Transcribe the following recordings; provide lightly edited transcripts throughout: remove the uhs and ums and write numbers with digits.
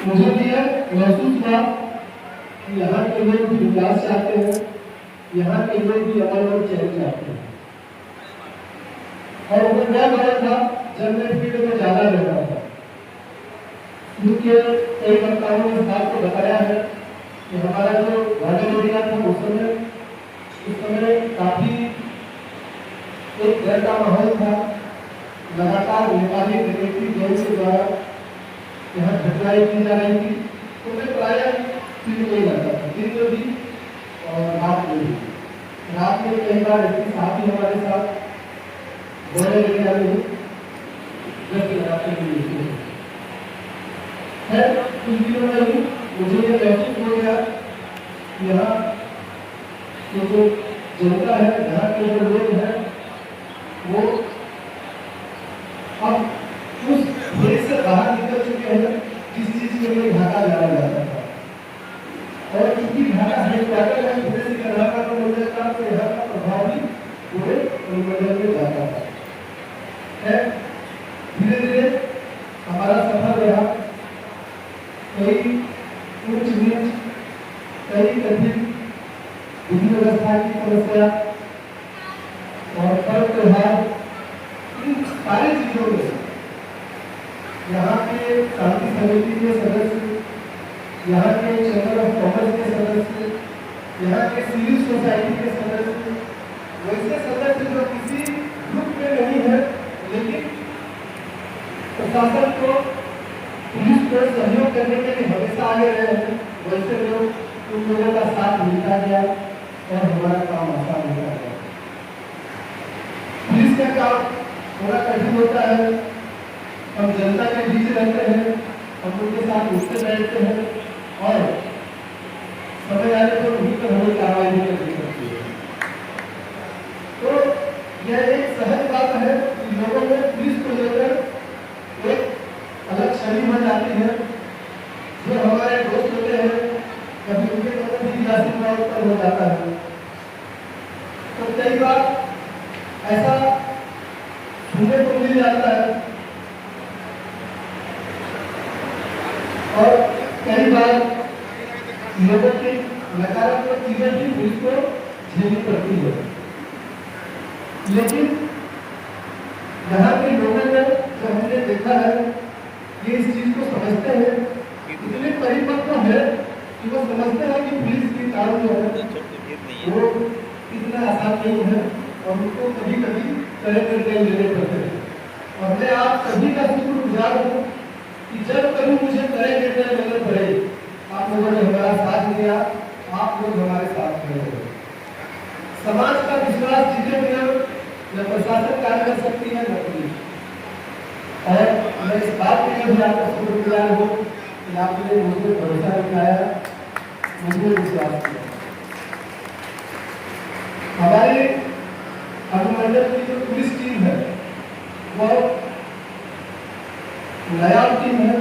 मुझे भी यह महसूस हुआ कि यहाँ के लोग भी विकास चाहते हैं, यहाँ के लोग भी अमन और चैन चाहते हैं। और वो क्या बड़ा था जब मैं फील्ड में ज्यादा रहता था, क्योंकि कई वक्ताओं ने इस बात को बताया है कि हमारा जो गार्डन एरिया था उस समय काफी एक डर का माहौल था। लगातार नेपाली डिटेक्टिव गैंग के द्वारा यहाँ घटनाएं की जा रही थी, तो मैं प्राय फील्ड में जाता था, दिन में भी और रात में भी। रात में कई बार ऐसे साथी हमारे साथ बड़े एरिया में गश्त लगाते हुए है। कुछ दिनों में ही मुझे ये महसूस हो गया कि यहाँ जो जनता है, यहाँ के जो लोग हैं, वो अब उस देश से बाहर निकल चुके हैं जिस चीज के लिए ढाका जाना जाता था। और क्योंकि ढाका हेडक्वार्टर है विदेशी कर्नाटक का मंडल का, तो यहाँ का प्रभाव भी पूरे मंडल में जाता था। धीरे धीरे हमारा सफर रहा, कई ऊंच नीच, कई कठिन विधि व्यवस्था की समस्या और पर्व त्योहार, इन सारी चीजों में यहाँ के शांति समिति के सदस्य, यहाँ के चैम्बर ऑफ कॉमर्स के सदस्य, यहाँ के सिविल सोसाइटी के सदस्य, वैसे सदस्य जो किसी ग्रुप में नहीं है लेकिन प्रशासन को, पुलिस को सहयोग करने के लिए हमेशा आगे रहे हैं, वैसे लोग उन लोगों का साथ मिलता गया और हमारा काम आसान होता गया। पुलिस का काम थोड़ा कठिन होता है, हम जनता के बीच रहते हैं, हम उनके साथ उठते बैठते हैं और समय आने पर उन्हीं पर हमें कार्रवाई भी करनी पड़ती है। तो यह एक सहज बात है कि लोगों में पुलिस को लेकर एक अलग छवि बन जाती है। जो हमारे दोस्त होते हैं, कभी उनके तरफ भी आशीर्वाद उत्पन्न हो जाता है। तो कई बार ऐसा सुनने को मिल जाता है और कई बार लोगों की नकारात्मक चीजें भी पुलिस को झेलनी पड़ती है। लेकिन यहाँ के लोगों ने जो हमने देखा है, ये इस चीज को समझते हैं, इतने परिपक्व है कि वो समझते हैं कि पुलिस की काम जो है वो इतना आसान नहीं है और उनको कभी कभी कड़े निर्णय लेने पड़ते हैं। और मैं आप सभी का शुक्रगुजार हूँ कि जब कभी मुझे कड़े निर्णय लेने पड़े, आप लोगों ने हमारा साथ दिया, आप लोग हमारे साथ खड़े हो। समाज का विश्वास जीते बिना न प्रशासन कार्य कर सकती है न पुलिस। और मैं इस बात के लिए भी आपका शुक्रगुजार हूँ कि आपने मुझे भरोसा दिखाया, मुझे विश्वास किया। हमारे अनुमंडल की जो पुलिस टीम है वो नया टीम है।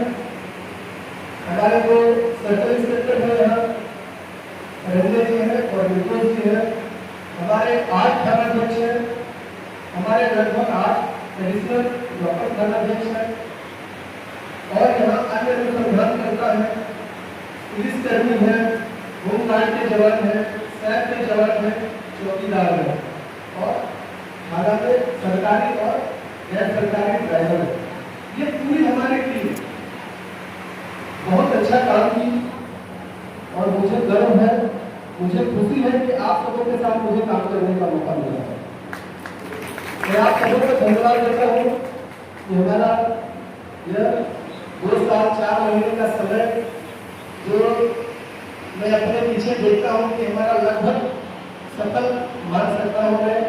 हमारे जो सर्कल इंस्पेक्टर है यहाँ रंजन जी है और निर्दोष जी है, हमारे 8 थानाध्यक्ष है, हमारे लगभग 8 एडिशनल लोकल थानाध्यक्ष है और यहाँ अन्य अनुसंधान करता है, पुलिसकर्मी है, होमगार्ड के जवान है, सैप के जवान है, चौकीदार है और थाना में सरकारी और गैर सरकारी ड्राइवर है। ये पूरी हमारी टीम बहुत अच्छा काम की और मुझे गर्व है, मुझे खुशी है कि आप सबों के साथ मुझे काम करने का मौका मिला है। मैं आप सबों को धन्यवाद देता हूँ कि हमारा यह 2 साल 4 महीने का समय जो मैं अपने पीछे देखता हूँ कि हमारा लगभग सफल मान सकता हूँ मैं।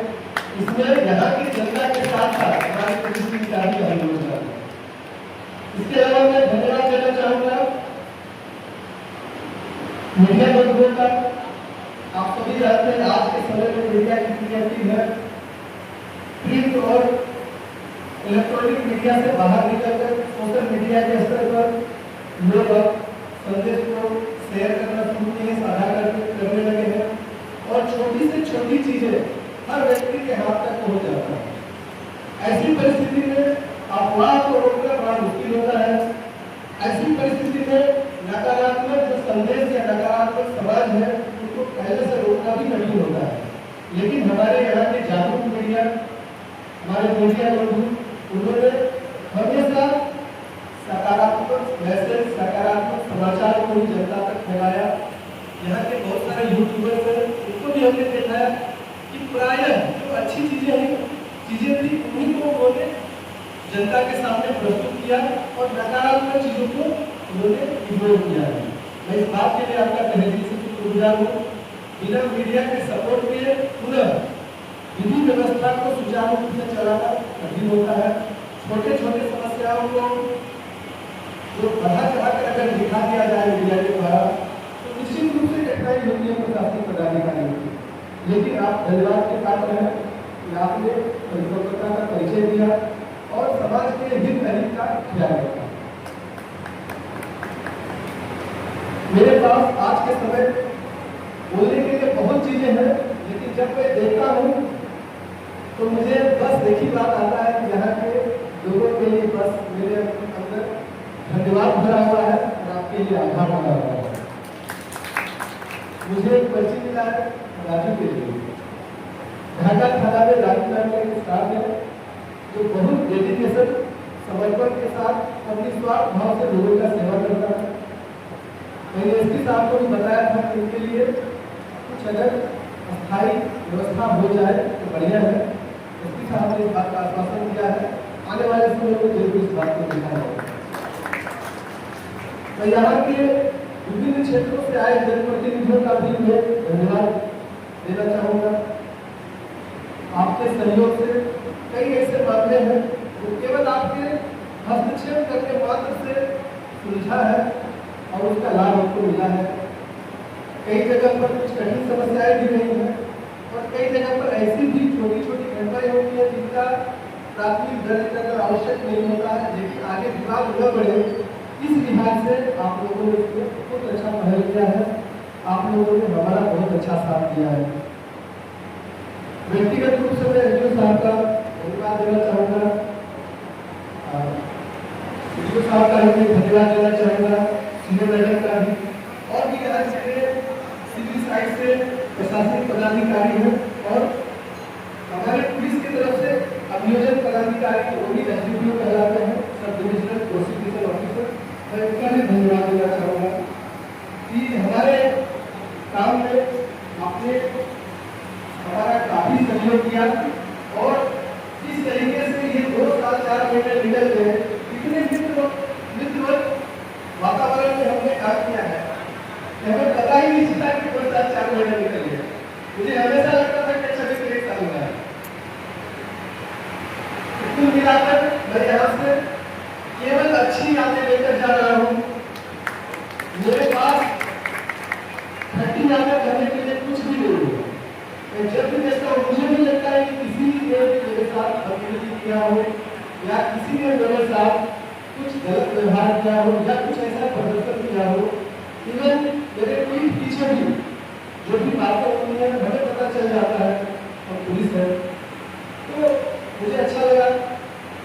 इसमें यहाँ की जनता के साथ साथ हमारी पुलिस की काफी अहम योगदान है। इसके अलावा मैं धन्यवाद देना चाहूँगा मीडिया बंधुओं का। आप सभी जानते हैं आज के समय में मीडिया कितनी एक्टिव है। प्रिंट और इलेक्ट्रॉनिक मीडिया से बाहर निकलकर सोशल मीडिया के स्तर पर लोग संदेश को शेयर करना शुरू किए, साझा करने लगे हैं और छोटी से छोटी चीजें हर व्यक्ति के हाथ तक पहुंच जाता है। ऐसी परिस्थिति में अफवाह को रोकना बड़ा मुश्किल होता है। ऐसी परिस्थिति में नकारात्मक जो संदेश या नकारात्मक समाज है उनको पहले से रोकना भी कठिन होता है। लेकिन हमारे यहाँ के जागरूक मीडिया, हमारे मीडिया बंधु, उन्होंने हमेशा सकारात्मक मैसेज, सकारात्मक समाचार को ही जनता तक फैलाया। यहाँ के बहुत सारे यूट्यूबर्स हैं, उनको भी हमने देखा है कि प्रायः जो अच्छी चीजें थी उन्हीं को उन्होंने जनता के सामने प्रस्तुत किया और नकारात्मक चीजों को उन्होंने इग्नोर किया है। मैं इस बात के लिए आपका तहे दिल से शुक्रगुजार हूँ। बिना मीडिया के सपोर्ट के पुनः विधि व्यवस्था को सुचारू रूप से चलाना कठिन होता है। छोटे छोटे समस्याओं को जो बढ़ा चढ़ा कर अगर दिखा दिया जाए मीडिया के द्वारा तो निश्चित रूप से कठिनाई होती है प्रशासनिक पदाधिकारियों की। लेकिन आप धन्यवाद के पात्र हैं कि आपने परिपक्वता का परिचय दिया और समाज के हित अहित का ख्याल रखा। मेरे पास आज के समय बोलने के लिए बहुत चीजें हैं, लेकिन जब मैं देखता हूँ तो मुझे बस एक ही बात आता है कि यहाँ के लोगों के लिए बस मेरे अंदर धन्यवाद भरा हुआ है और आपके लिए आभार भरा हुआ है। मुझे एक परिचय मिला है राजू के लिए। ढाका थाना में राजू नाम का एक स्टाफ है जो बहुत डेडिकेशन, समर्पण के साथ और निस्वार्थ भाव से लोगों का सेवा करता है। मैंने एसपी साहब को भी बताया था कि इनके लिए कुछ अगर अस्थायी व्यवस्था हो जाए तो बढ़िया है। एसपी साहब ने इस बात का आश्वासन दिया है, आने वाले समय में जरूर इस बात को देखा जाएगा। मैं यहाँ के विभिन्न क्षेत्रों से आए जनप्रतिनिधियों का भी मैं धन्यवाद देना चाहूँगा। आपके सहयोग से कई ऐसे मामले हैं जो केवल आपके हस्तक्षेप करके मात्र से सुलझा है और उसका लाभ आपको मिला है। कई जगह पर कुछ कठिन समस्याएं भी रही हैं और कई जगह पर ऐसी भी छोटी छोटी घटनाएं होती है जिनका प्राथमिक दर्ज करना आवश्यक नहीं होता है, लेकिन आगे विवाद न बढ़े इस लिहाज से आप लोगों ने इसमें बहुत अच्छा पहल किया है। आप लोगों ने हमारा बहुत अच्छा साथ दिया है। व्यक्तिगत रूप से मैं एसडीओ साहब का धन्यवाद देना चाहूँगा, एसडीओ साहब का भी धन्यवाद देना चाहूँगा, सीनियर मैडम का भी, और भी यहाँ से सिविल साइड से प्रशासनिक पदाधिकारी हैं और हमारे पुलिस की तरफ से अभियोजन पदाधिकारी वो भी एसडीपीओ कहलाते हैं, सब डिविजनल प्रोसिक्यूशन ऑफिसर। मैं उनका भी धन्यवाद देना चाहूँगा कि हमारे काम में आपने हमारा काफी सहयोग किया और इस तरीके से ये 2 साल 4 महीने निकल गए। इतने मित्र वातावरण में हमने काम किया है, हमें पता ही नहीं चला कि 2 साल 4 महीने निकल गए। मुझे हमेशा लगता था कि अच्छा भी 1 साल हुआ है। कुल मिलाकर मैं यहाँ से केवल अच्छी यादें लेकर जा रहा हूँ। मेरे पास खट्टी यादें करने के लिए कुछ भी नहीं है। मैं जब भी देखता हूँ मुझे नहीं लगता है कि किसी ने मेरे साथ बदतमीजी किया हो या किसी ने मेरे साथ कुछ गलत व्यवहार किया हो या कुछ ऐसा प्रदर्शन किया हो। इवन मेरे कोई पीछे भी जो भी बातें होती हैं हमें पता चल जाता है और पुलिस है, तो मुझे अच्छा लगा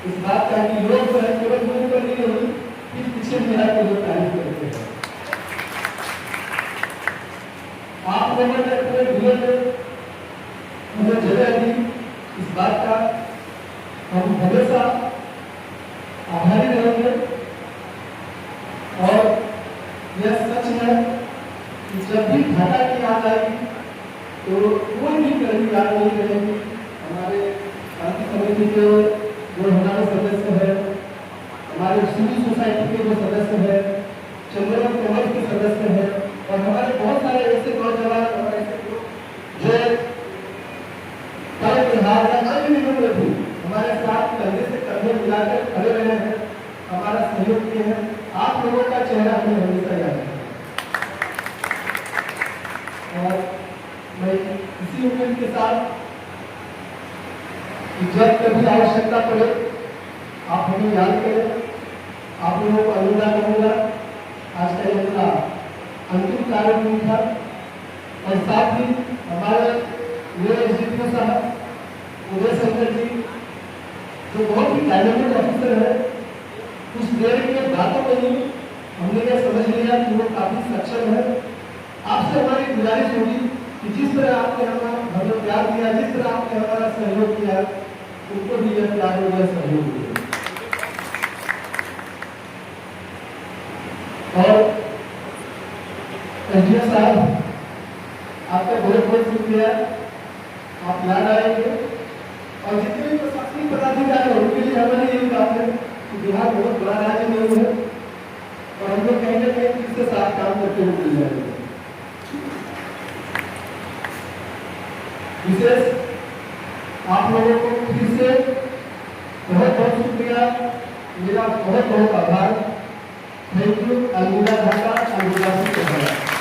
इस बात का कि लोग जो है केवल मुझे पर नहीं होगी, फिर पीछे मेरा के लोग तारीफ करते हैं। आप लोगों ने अपने जीवन में मुझे जगह दी, इस बात का हम हमेशा आभारी रहेंगे। और यह सच है कि जब भी घाटा की याद आएगी तो कोई भी कर्मी याद नहीं रहेगी। हमारे शांति समिति के जो हमारे सदस्य हैं, हमारे सिविल सोसाइटी के जो सदस्य हैं, चंद्रमन कमल के सदस्य हैं और हमारे बहुत सारे ऐसे नौजवान और ऐसे लोग जो कल बिहार या अन्य दिनों में भी हमारे साथ कंधे से कंधे मिलाकर खड़े रहे हैं, हमारा सहयोग किए हैं। आप लोगों का चेहरा हमें हमेशा याद है और मैं इसी उम्मीद के साथ जब कभी आवश्यकता पड़े आप हमें याद करें। आप लोगों को अनुरोध करूंगा, आज का ये मेरा अंतिम कार्यक्रम था और साथ ही हमारे मेरे एसडीपीओ साहब उदय शंकर जी जो बहुत ही डायनामिक ऑफिसर है, कुछ देर के बातों में ही हमने यह समझ लिया कि वो काफी सक्षम है। आपसे हमारी गुजारिश होगी कि जिस तरह आपने हमें प्यार दिया, जिस तरह आपने हमारा सहयोग किया, उनको भी यह प्यार और यह सहयोग दिया। और एसडीएम साहब, आपका बहुत बहुत शुक्रिया, आप याद आएंगे। और जितने भी प्रशासनिक पदाधिकारी हैं उनके लिए हमारी यही बात है कि बिहार बहुत बड़ा राज्य नहीं है और हम लोग कहीं ना कहीं इसके साथ काम करते हुए मिल जाएंगे। विशेष आप लोगों को फिर से बहुत बहुत शुक्रिया, मेरा बहुत बहुत आभार। Thank you. अलविदा ढाका, अलविदा।